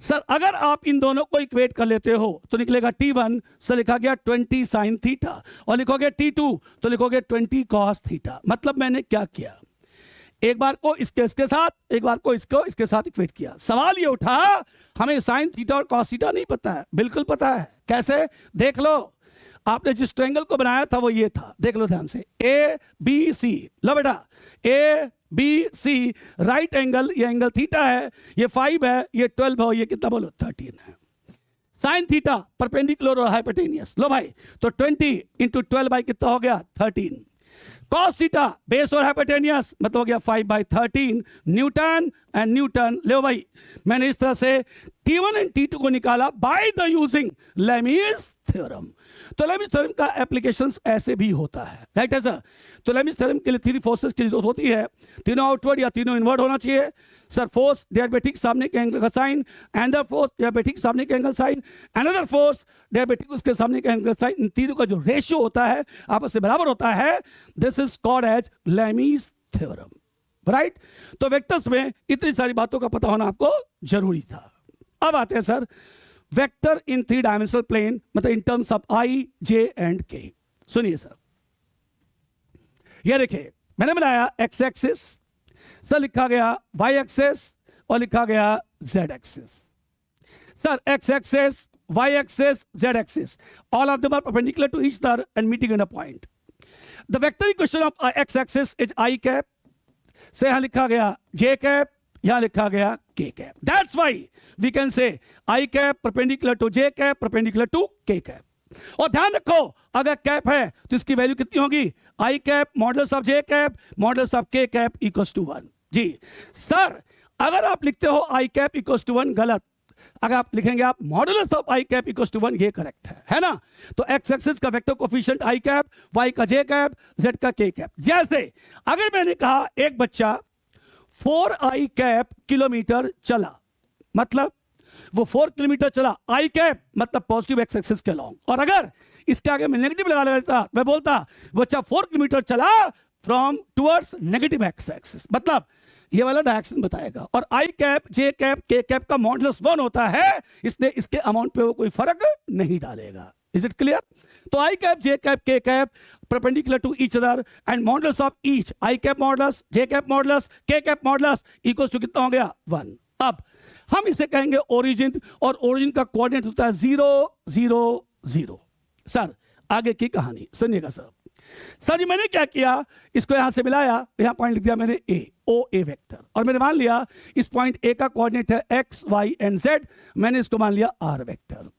सर अगर आप इन दोनों को इक्वेट कर लेते हो तो निकलेगा T1 सर लिखा गया 20 साइन थीटा, और लिखोगे T2 तो लिखोगे 20 कॉस थीटा। मतलब मैंने क्या किया, एक बार को इसके साथ, एक बार को इसको इसके साथ इक्वेट किया। सवाल ये उठा हमें साइन थीटा और कॉस थीटा नहीं पता है। बिल्कुल पता है। कैसे? देख लो, आपने जिस ट्रायंगल को बनाया था वो ये था, देख लो ध्यान से ABC। लो बेटा ABC राइट एंगल, ये एंगल थीटा है, ये 5 है, ये 12 है, ये कितना बोलो 13 है। साइन थीटा परपेंडिकुलर और हाइपोटेनियस। लो भाई तो 20 इंटू 12 बाई कितना हो गया 13। कॉस थीटा बेस और हाइपोटेनियस मतलब हो गया 5/13 न्यूटन एंड न्यूटन। ले भाई मैंने इस तरह से T1 एंड T2 को निकाला by the using Lami's theorem. तो लेमीज थ्योरम का एप्लीकेशंस ऐसे भी होता है। राइट है सर? तो लेमीज थ्योरम के लिए 3 फोर्सेस की जरूरत होती है, तीनों आउटवर्ड या तीनों इनवर्ड होना चाहिए। सर फोर्स डियाबेटिक सामने के एंगल का साइन, एंडर फोर्स डियाबेटिक सामने के एंगल साइन, अनदर फोर्स डियाबेटिक उसके सामने के एंगल साइन। इन तीनों का जो रेशियो होता है आपस में बराबर होता है। This is called as Lami's theorem. Right? तो वेक्टर्स में इतनी सारी बातों का पता होना आपको जरूरी था। अब आते हैं सर वेक्टर इन 3 डायमेंशनल प्लेन, मतलब in terms of I, J and K। सुनिए सर, ये देखिए मैंने बनाया x एक्सिस, सर लिखा गया y एक्सिस और लिखा गया z axis. Sir x axis, y axis, z axis all of them are perpendicular to each other and meeting in a point. The vector equation of x axis is I cap, से यहां लिखा गया j cap, यहां लिखा गया k cap. That's why we can say I cap perpendicular to j cap perpendicular to k cap. और ध्यान रखो अगर कैप है तो इसकी वैल्यू कितनी होगी I cap modulus of j cap modulus of k cap equals to 1। जी सर अगर आप लिखते हो I कैप इक्वल्स टू 1 गलत, अगर आप लिखेंगे आप modulus of I cap equals to 1 ये करेक्ट है ना? तो x एक्सिस का vector coefficient I cap, y का j कैप, z का k कैप। जैसे अगर मैंने कहा एक बच्चा 4I कैप किलोमीटर चला, मतलब वो 4 किलोमीटर चला, I कैप मतलब पॉजिटिव एक्स एक्सिस के लॉन्ग, और अगर इसके आगे मैं नेगेटिव लगा लेता, मैं बोलता बच्चा 4 किलोमीटर चला from towards negative x axis, मतलब ये वाला डायरेक्शन बताएगा। और आई cap J cap K cap का मॉडुलस 1 होता है, इसलिए इसके अमाउंट पे वो कोई फर्क नहीं डालेगा। Is it clear? तो I cap J cap K cap perpendicular to each other and modulus of each I cap modulus J cap modulus K cap modulus equals to कितना हो गया 1। अब हम इसे कहेंगे ओरिजिन, और ओरिजिन का कोऑर्डिनेट होता है 0 0 0। सर आगे की कहानी सुनिएगा सर जी मैंने क्या किया, इसको यहां से मिलाया, यहां पॉइंट लिख दिया मैंने ए, ओ ए वेक्टर, और मैंने मान लिया इस पॉइंट ए का कोऑर्डिनेट है एक्स वाई एंड जेड, मैंने इसको मान लिया आर वेक्टर।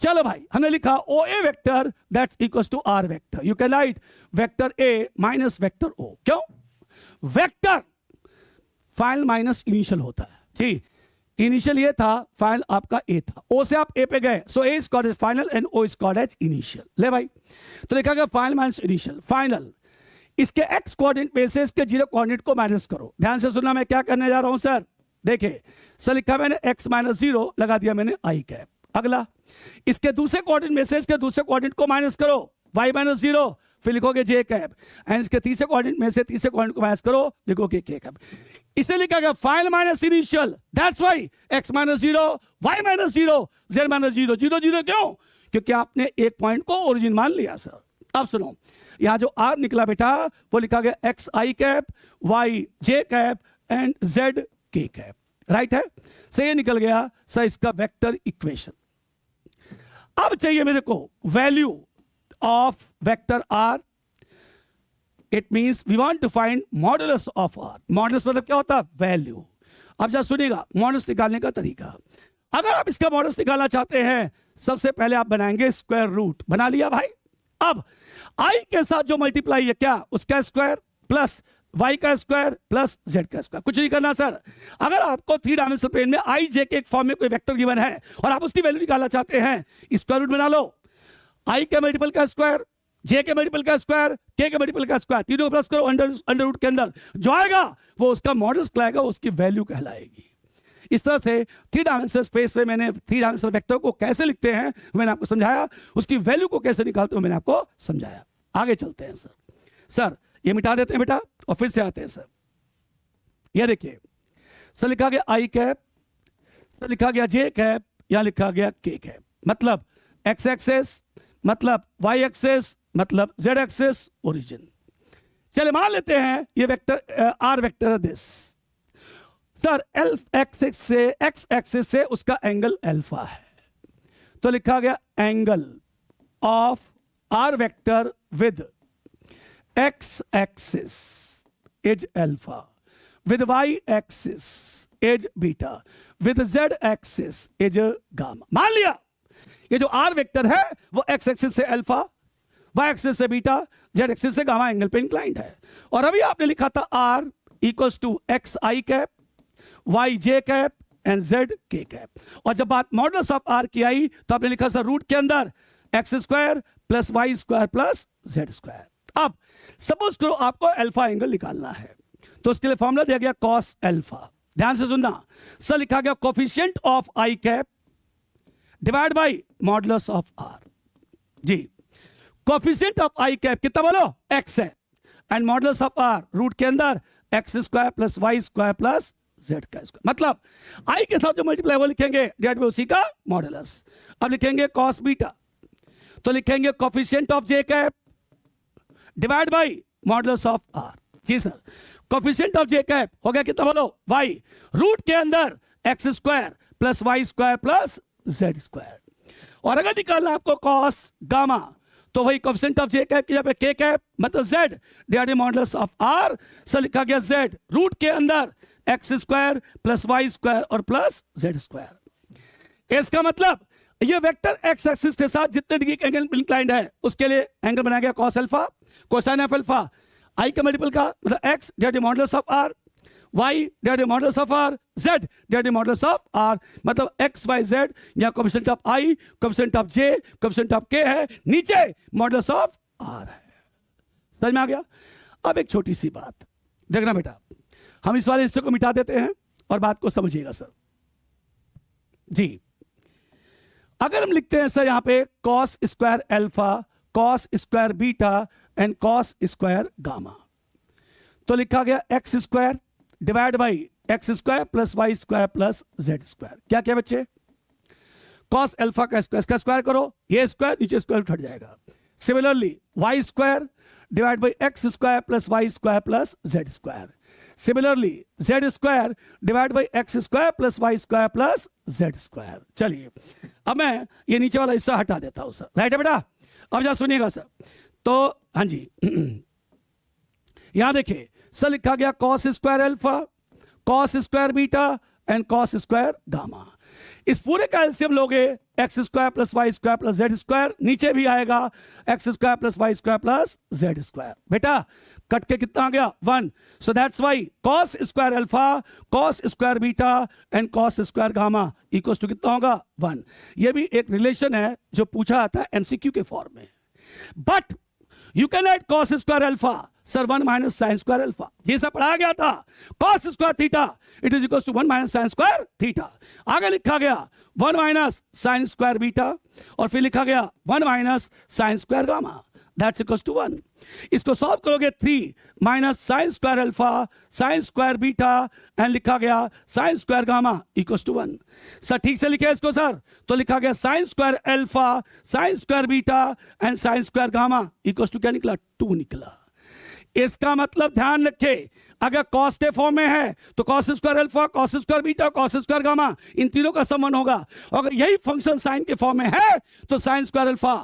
चलो भाई हमने लिखा O A vector that's equals to R vector. You can write vector A minus vector O. क्यों? वेक्टर फाइनल माइनस इनिशियल होता है जी, इनिशियल ये था, फाइनल आपका ए था, ओ से आप ए पे गए, so A is called as final and O is called as initial. ले भाई, तो लिखा गया फाइनल माइनस इनिशियल। फाइनल इसके एक्स कोऑर्डिनेट में से इसके जीरो कोऑर्डिनेट को माइनस करो। ध्यान से सुनना मैं क्या करने जा रहा हूं सर। देखिए सर लिखा मैंने एक्स माइनस 0 लगा दिया मैंने आई कैप। अगला इसके दूसरे कोऑर्डिनेट में से इसके दूसरे कोऑर्डिनेट को माइनस करो, वाई माइनस 0, फिर लिखोगे जे कैप, एंड इसके तीसरे कोऑर्डिनेट में से तीसरे कोऑर्डिनेट को माइनस करो, लिखोगे के कैप। इसे लिखा गया final minus initial, that's why X minus 0 Y minus 0 Z minus 0 0 0। क्यों? क्योंकि आपने एक पॉइंट को ओरिजिन मान लिया सर। अब सुनो, यहां जो आर निकला बेटा वो लिखा गया X I cap Y J cap and Z K cap, right है? से ये निकल गया सर इसका वेक्टर इक्वेशन। अब चाहिए मेरे को value of vector R, it means we want to find modulus of R. Modulus मतलब क्या होता है? वैल्यू। अब जरा सुनिएगा मॉडुलस निकालने का तरीका। अगर आप इसका मॉडुलस निकालना चाहते हैं, सबसे पहले आप बनाएंगे स्क्वायर रूट। बना लिया भाई। अब आई के साथ जो मल्टीप्लाई है क्या, उसका स्क्वायर प्लस वाई का स्क्वायर प्लस जेड का स्क्वायर। कुछ नहीं करना सर। अगर आपको 3 डायमेंशनल प्लेन में आई जे के एक फॉर्म में कोई वेक्टर गिवन है और आप उसकी वैल्यू निकालना चाहते हैं, स्क्वायर रूट बना लो। आई के मल्टीपल का स्क्वायर, जे के मल्टीपल का स्क्वायर, के मल्टीपल का स्क्वायर, तीनों प्लस करो अंडर रूट के अंदर, जो आएगा वो उसका मॉडुलस कहलाएगा, उसकी वैल्यू कहलाएगी। इस तरह से 3 डायमेंशनल स्पेस में मैंने 3 डायमेंशनल वेक्टर को कैसे लिखते हैं मैंने आपको समझाया, उसकी वैल्यू को कैसे निकालते हैं मैंने आपको समझाया। आगे चलते हैं सर ये मिटा देते हैं बेटा और फिर से आते हैं सर। ये देखिए सर लिखा गया आई कैप, सर लिखा गया जे कैप, यहां लिखा गया के कैप, मतलब एक्स एक्सेस, मतलब वाई एक्सेस, मतलब जेड एक्सेस, ओरिजिन। चले मान लेते हैं ये वेक्टर आर वेक्टर है दिस सर, एल एक्सेस से एक्स एक्सेस से उसका एंगल अल्फा है, तो लिखा गया angle of R vector with X axis is alpha, with Y axis is beta, with Z axis is gamma. मान लिया ये जो आर वेक्टर है वो एक्स एक्सिस से अल्फा, वाई एक्सिस से बीटा, जेड एक्सिस से गामा एंगल पे इंक्लाइंड है। और अभी आपने लिखा था R equals to X I cap, Y J cap and Z K cap. और जब बात मॉडुलस ऑफ आर की आई तो आपने लिखा सर रूट के अंदर X square plus Y square plus Z square. अब सपोज करो आपको अल्फा एंगल निकालना है, तो उसके लिए फॉर्मूला दिया गया कॉस अल्फा। ध्यान से सुनना सर, लिखा गया coefficient of I cap divide by modulus of R जी। कोफिशिएंट ऑफ आई कैप कितना बोलो? एक्स है, and modulus of R root के अंदर X square plus Y square plus Z का स्क्वायर, मतलब आई के साथ जो मल्टीप्लाई वो लिखेंगे डिवाइड बाई उसी का मॉडुलस। अब लिखेंगे कॉस बीटा, तो लिखेंगे coefficient of J cap divide by modulus of R जी sir. Coefficient of J cap हो गया कितना बोलो? वाई, रूट के अंदर X square plus Y square plus Z square. और अगर निकालना आपको कॉस गामा, तो वही कोफिशिएंट ऑफ जे कैप की जगह के कैप मतलब Z divide by modulus of R, sir लिखा गया जेड रूट के अंदर X square plus Y square और प्लस जेड स्क्वायर। इसका मतलब ये वेक्टर एक्स एक्सिस के साथ जितने डिग्री का एंगल इंक्लाइंड है उसके लिए एंगल बनाया गया cos alpha, cosine of alpha, I का मल्टीपल का मतलब X divide by modulus of R, Y divide by modulus of R, Z divide by modulus of R, मतलब एक्स वाई जेड, या coefficient of I, coefficient of J, coefficient of K है, नीचे modulus of are है। समझ में आ गया? अब एक छोटी सी बात देखना बेटा, हम इस वाले हिस्से को मिटा देते हैं और बात को समझिएगा सर जी। अगर हम लिखते हैं सर यहां पे cos square alpha cos square beta and cos square gamma. तो लिखा गया X square divide by X square plus Y square plus Z square. क्या क्या बच्चे? कॉस अल्फा का स्क्वायर, इसका स्क्वायर करो, ये स्क्वायर नीचे स्क्वायर हट जाएगा। Similarly Y square divide by X square plus Y square plus Z square. Similarly Z square divide by X square plus Y square plus Z square. चलिए अब मैं ये नीचे वाला हिस्सा हटा देता हूं सर। राइट है बेटा? अब जा सुनिएगा सर। तो हाँ जी यहां देखिए सर लिखा गया cos square alpha, cos square beta and cos square gamma. इस पूरे का एलसीएम लोगे X square plus Y square plus Z square, नीचे भी आएगा X square plus Y square plus Z square. बेटा कट के कितना आ गया? 1। So that's why cos square alpha, cos square beta and cos square gamma equals to कितना होगा? 1। ये भी एक रिलेशन है जो पूछा आता है एमसीक्यू के फॉर्म में। But you can write cos square alpha sir 1 minus sine square alpha, जैसा पढ़ाया गया था cos square theta it is equal to 1 minus sine square theta. आगे लिखा गया 1 माइनस साइन स्क्वायर बीटा और फिर लिखा गया 1 minus sine square gamma that's equal to 1। इसको सॉल्व करोगे 3 minus sine square alpha sine square beta and लिखा गया sine square gamma equal to 1। Sir ठीक से लिखे इसको सर। तो लिखा गया sine square alpha sine square beta and sine square gamma equal to क्या निकला? 2 निकला। इसका मतलब ध्यान रखे अगर कॉस के फॉर्म में है तो cos square alpha cos square beta cos square gamma इन तीनों का समान होगा। अगर यही फंक्शन साइन के फॉर्म में है तो sign square alpha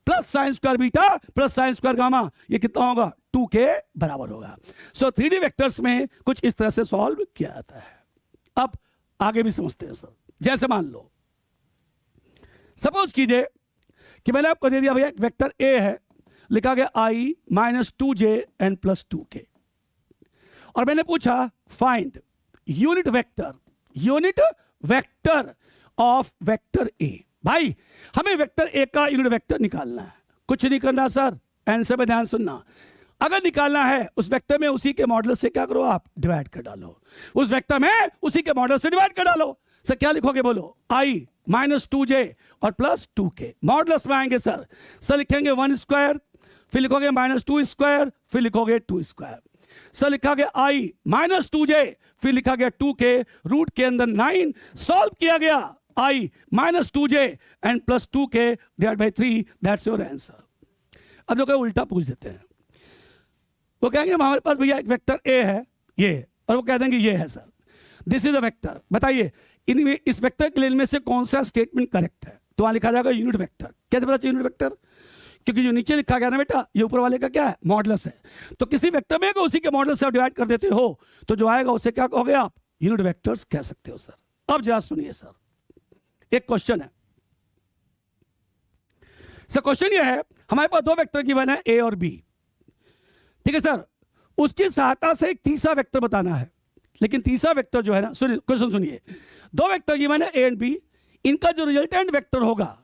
plus sine square beta plus sine square gamma ये कितना होगा? 2 के बराबर होगा। सो 3D वेक्टर्स में कुछ इस तरह से सॉल्व किया जाता है। अब आगे भी समझते हैं सर। जैसे मान लो सपोज कीजिए कि मैंने आपको दे दिया भैया एक वेक्टर ए है, लिखा गया I minus 2j N plus 2k और मैंने पूछा find unit vector of vector ए। भाई हमें वेक्टर ए का यूनिट वेक्टर निकालना है, कुछ नहीं करना सर, आंसर में ध्यान सुनना। अगर निकालना है उस वेक्टर में उसी के मॉडल से क्या करो आप? डिवाइड कर डालो। उस वेक्टर में उसी के मॉडल से डिवाइड कर डालो। सर क्या लिखोगे बोलो? आई माइनस 2j और प्लस 2k मॉडल्स में आएंगे सर। सर लिखेंगे 1 स्क्वायर फिर लिखोगे माइनस 2 स्क्वायर फिर लिखोगे 2 स्क्वायर। सर लिखा गया आई माइनस 2j फिर लिखा गया 2k रूट के अंदर 9 सॉल्व किया गया I minus 2j and plus 2k divide by 3 that's your answer. अब लोग उल्टा पूछ देते हैं, वो कहेंगे हमारे पास भैया एक वेक्टर ए है ये, और वो कह देंगे ये है sir this is a vector, बताइए इनमें इस वेक्टर के लिए इनमें से कौन सा स्टेटमेंट करेक्ट है? तो वहां लिखा जाएगा यूनिट वेक्टर। कैसे पता चाहिए यूनिट वेक्टर? क्योंकि जो नीचे लिखा गया ना बेटा ये ऊपर वाले का क्या है? मॉडल्स है। तो किसी वेक्टर में अगर उसी के मॉडल से आप डिवाइड कर देते हो तो जो आएगा उसे क्या कहोगे आप? यूनिट वेक्टर्स कह सकते हो सर। अब जरा सुनिए सर, एक क्वेश्चन है सर। क्वेश्चन ये है हमारे पास 2 वेक्टर गिवन है ए और बी, ठीक है सर। उसकी सहायता से एक तीसरा वेक्टर बताना है, लेकिन तीसरा वेक्टर जो है ना, सुनिए क्वेश्चन सुनिए। 2 वेक्टर गिवन है ए एंड बी, इनका जो रिजल्टेंट वेक्टर होगा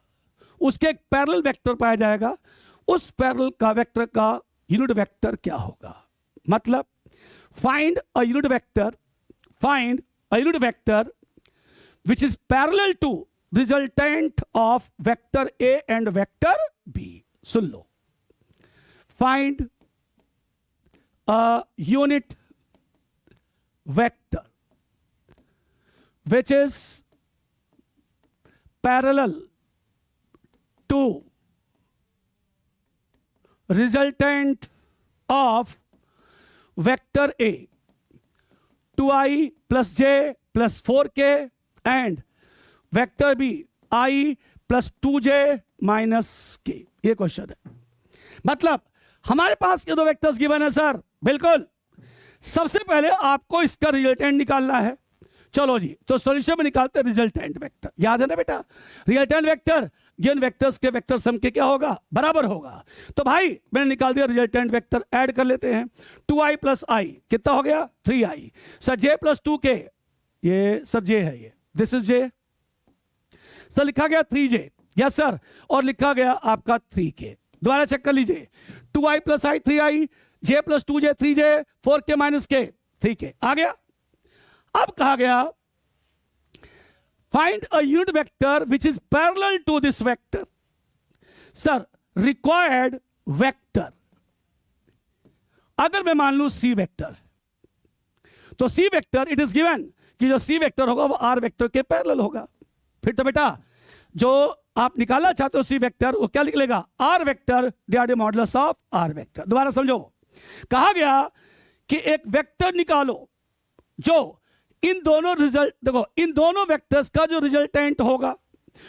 उसके एक पैरेलल वेक्टर पाया जाएगा, उस पैरेलल का वेक्टर का यूनिट वेक्टर क्या होगा? मतलब find a unit vector which is parallel to resultant of vector A and vector B. Soon low, find a unit vector which is parallel to resultant of vector A 2i plus j plus 4k and vector B I plus 2j minus K. ये question है। मतलब हमारे पास ये 2 vectors given है sir. बिल्कुल, सबसे पहले आपको इसका रिजल्टेंट निकालना है। चलो जी, तो सॉल्यूशन में निकालते हैं रिजल्टेंट वेक्टर। याद है ना बेटा, रिजल्टेंट वेक्टर गिवन वेक्टर्स के वेक्टर सम के क्या होगा? बराबर होगा। तो भाई मैंने निकाल दिया रिजल्टेंट वेक्टर, ऐड कर लेते हैं। 2i प्लस आई कितना हो गया? 3i। Sir j plus 2k, ये सर j है, ये दिस इज j। सर लिखा गया 3j, यस सर, और लिखा गया आपका 3k। दोबारा चेक कर लीजिए, 2i plus I 3i, j plus 2j 3j, 4k minus k 3k आ गया। अब कहा गया find a unit vector which is parallel to this vector. Sir required vector. अगर मैं मान लूं सी वेक्टर, तो C vector it is given कि जो सी वेक्टर होगा वो आर वेक्टर के पैरेलल होगा। फिर तो बेटा जो आप निकालना चाहते हो सी वेक्टर, वो क्या निकलेगा? R vector divided by modulus of R vector. दोबारा समझो, कहा गया कि एक वेक्टर निकालो जो इन दोनों रिजल्ट, देखो इन दोनों वेक्टर्स का जो रिजल्टेंट होगा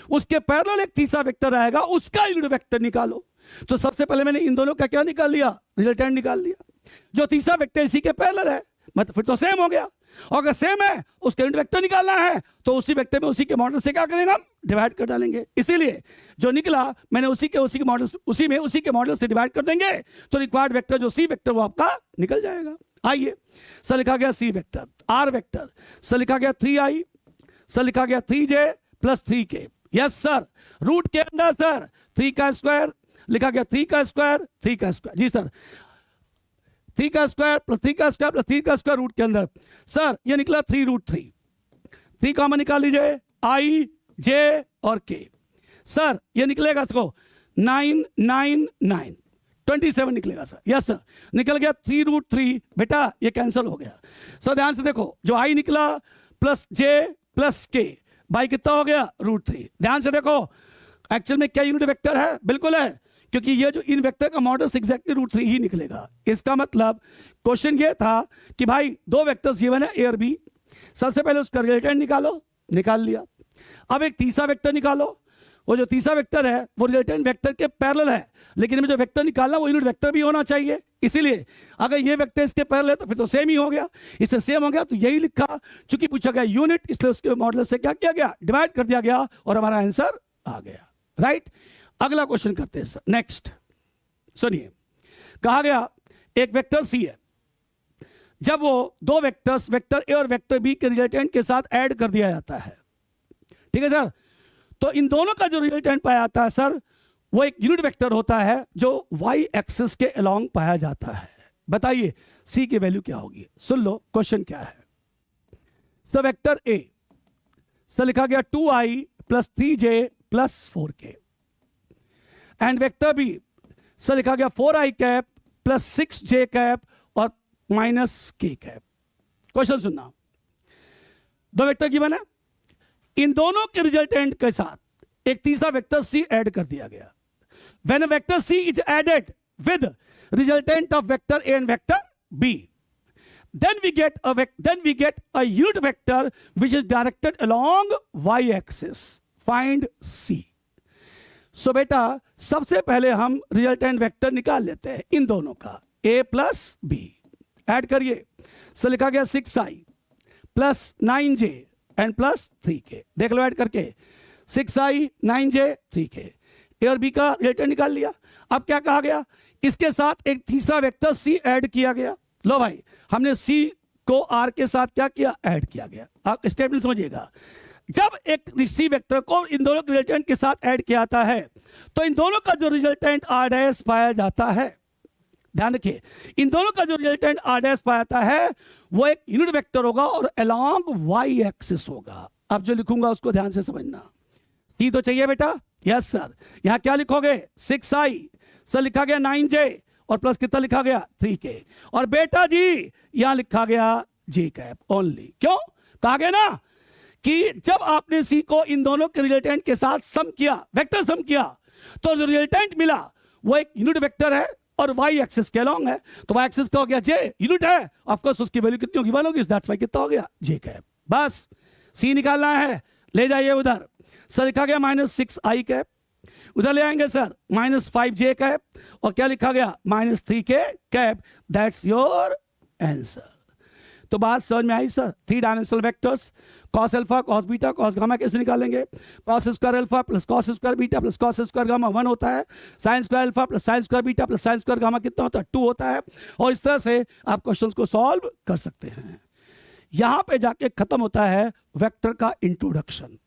उसके पैरेलल एक तीसरा वेक्टर आएगा, उसका यूनिट वेक्टर निकालो। तो सबसे पहले मैंने इन दोनों का क्या निकाल लिया? रिजल्टेंट निकाल लिया। जो तीसरा वेक्टर इसी के पैरेलल है, मतलब फिर तो सेम हो गया। और अगर सेम है उसका यूनिट वेक्टर निकालना है तो उसी वेक्टर में उसी के मॉडल से क्या करेंगे? हम डिवाइड कर डालेंगे। इसीलिए जो निकला मैंने उसी के मॉडल, उसी के मॉडल से डिवाइड कर देंगे तो रिक्वायर्ड वेक्टर जो सी वेक्टर वो आपका निकल जाएगा। आइए, सर लिखा गया C vector, R vector, sir लिखा गया 3i, सर लिखा गया 3j plus 3k। Yes sir, root के अंदर सर 3 का स्क्वायर लिखा गया, 3 का स्क्वायर 3 का स्क्वायर। जी सर, 3 का स्क्वायर प्लस 3 का स्क्वायर प्लस 3 का स्क्वायर रूट के अंदर। सर ये निकला 3√3, 3 कॉमन निकाल लीजिए, i j और k। सर ये निकलेगा इसको 9 9 9 27 निकलेगा सर। यस सर, निकल गया 3√3। बेटा ये कैंसिल हो गया। सर ध्यान से देखो, जो i निकला plus j plus k, by कितना हो गया? √3। ध्यान से देखो, एक्चुअल में क्या यूनिट वेक्टर है? बिल्कुल है, क्योंकि ये जो इन वेक्टर का मॉडल एग्जैक्टली √3 ही निकलेगा। इसका मतलब क्वेश्चन ये था कि भाई दो वेक्टर्स गिवन है ए और बी, सबसे पहले उसका रिजल्टेंट निकालो, निकाल लिया। अब एक तीसरा वेक्टर निकालो, वो जो तीसरा वेक्टर है वो रिजल्टेंट वेक्टर के पैरेलल है, लेकिन हमें जो वेक्टर निकालना वो यूनिट वेक्टर भी होना चाहिए। इसीलिए अगर ये वेक्टर इसके पैरेलल है तो फिर तो सेम ही हो गया, इससे सेम हो गया तो यही लिखा। चूंकि पूछा गया यूनिट, इसलिए उसके मॉडल से क्या किया गया? डिवाइड कर दिया गया और हमारा आंसर आ गया। राइट, अगला क्वेश्चन करते हैं सर। नेक्स्ट सुनिए, कहा गया एक वेक्टर सी है, जब वो दो वेक्टर्स वेक्टर ए और वेक्टर बी के रिजल्टेंट के साथ ऐड कर दिया जाता है, ठीक है सर, तो इन दोनों का जो रिजल्टेंट पाया जाता है सर वो एक यूनिट वेक्टर होता है जो वाई एक्सिस के अलोंग पाया जाता है। बताइए सी की वैल्यू क्या होगी? सुन लो क्वेश्चन क्या है। सर वेक्टर ए सर लिखा गया 2i plus 3j plus 4k, and vector B sir लिखा गया 4i cap plus 6j cap और माइनस k कैप। क्वेश्चन सुनना, दो वेक्टर गिवन है, इन दोनों के रिजल्टेंट के साथ एक तीसरा वेक्टर सी ऐड कर दिया गया। When a vector C is added with resultant of vector A and vector B, then we get a unit vector which is directed along y axis. Find c. So बेटा सबसे पहले हम resultant vector निकाल लेते हैं इन दोनों का, a plus b। Add करिए, so लिखा गया 6i plus 9j and plus 3k। देख लो ऐड करके, 6i 9j 3k, ए और बी का रिजल्टेंट निकाल लिया। अब क्या कहा गया? इसके साथ एक तीसरा वेक्टर c ऐड किया गया। लो भाई, हमने c को r के साथ क्या किया? ऐड किया गया। आप स्टेटमेंट समझिएगा, जब एक c वेक्टर को इन दोनों के रिजल्टेंट के साथ ऐड किया जाता है तो इन दोनों का जो रिजल्टेंट r डैश पाया जाता है, ध्यान रखिए, इन दोनों का जो रिजल्टेंट r डैश पाया जाता है वो एक यूनिट वेक्टर होगा और अलोंग y एक्सिस होगा। अब जो लिखूंगा उसको ध्यान से समझना। c तो चाहिए बेटा? Yes sir. यहां क्या लिखोगे? 6i, सर लिखा गया 9j और प्लस कितना लिखा गया? 3k, और बेटा जी यहां लिखा गया j कैप ओनली। क्यों? कहा गया ना कि जब आपने c को इन दोनों के रिजल्टेंट के साथ सम किया, वेक्टर सम किया, तो जो रिजल्टेंट मिला वो एक यूनिट वेक्टर है और y एक्सिस के अलोंग है, तो y एक्सिस का हो गया j, यूनिट है ऑफ कोर्स, उसकी वैल्यू कितनी होगी? 1 होगी, दैट्स व्हाई कितना हो गया? j cap. बस c निकालना है, ले जाइए उधर। सर लिखा गया -6i कैप, उधर ले आएंगे सर -5j कैप, और क्या लिखा गया? -3k cap. That's your answer. तो बात समझ में आई sir? 3 dimensional vectors cos alpha cos beta cos gamma कैसे निकालेंगे? Cos square alpha plus cos square beta plus cos square gamma 1 होता है, sine square alpha plus sine square beta plus sine square gamma कितना होता है? 2 होता है। और इस तरह से आप क्वेश्चंस को सॉल्व कर सकते हैं। यहां पे जाके खत्म होता है वेक्टर का इंट्रोडक्शन।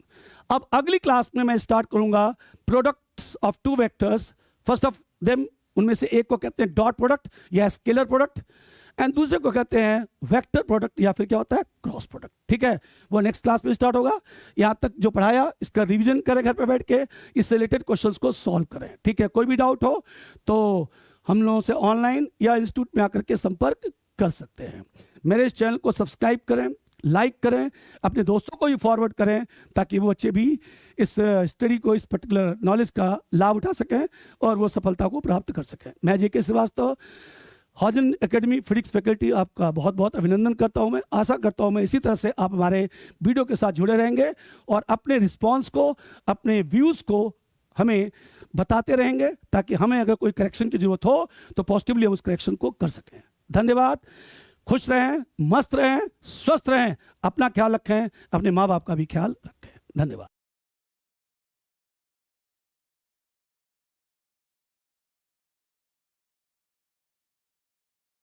अब अगली क्लास में मैं स्टार्ट करूंगा products of two vectors. First of them, उनमें से एक को कहते हैं डॉट प्रोडक्ट या स्केलर प्रोडक्ट, एंड दूसरे को कहते हैं वेक्टर प्रोडक्ट या फिर क्या होता है क्रॉस प्रोडक्ट। ठीक है, वो नेक्स्ट क्लास में स्टार्ट होगा। यहाँ तक जो पढ़ाया इसका रिवीजन करें घर पे बैठ के, इससे रिलेटेड क्वेश्चंस को सॉल्व करें। ठीक है, कोई भी डाउट हो तो हम लोगों से ऑनलाइन या इंस्टीट्यूट में आकर के संपर्क कर सकते हैं। मेरे इस चैनल को सब्सक्राइब करें, लाइक करें, अपने दोस्तों को भी फॉरवर्ड करें ताकि वो बच्चे भी इस स्टडी को, इस पर्टिकुलर नॉलेज का लाभ उठा सकें और वो सफलता को प्राप्त कर सकें। मैं जेके Srivastava, Huygens academy physics faculty, आपका बहुत बहुत अभिनंदन करता हूं। मैं आशा करता हूं मैं इसी तरह से आप हमारे वीडियो के साथ जुड़े रहेंगे और अपने रिस्पॉन्स को, अपने व्यूज़ को हमें बताते रहेंगे ताकि हमें अगर कोई करेक्शन की जरूरत हो तो पॉजिटिवली हम उस करेक्शन को कर सकें। धन्यवाद। खुश रहें, मस्त रहें, स्वस्थ रहें, अपना ख्याल रखें, अपने माँ बाप का भी ख्याल रखें। धन्यवाद।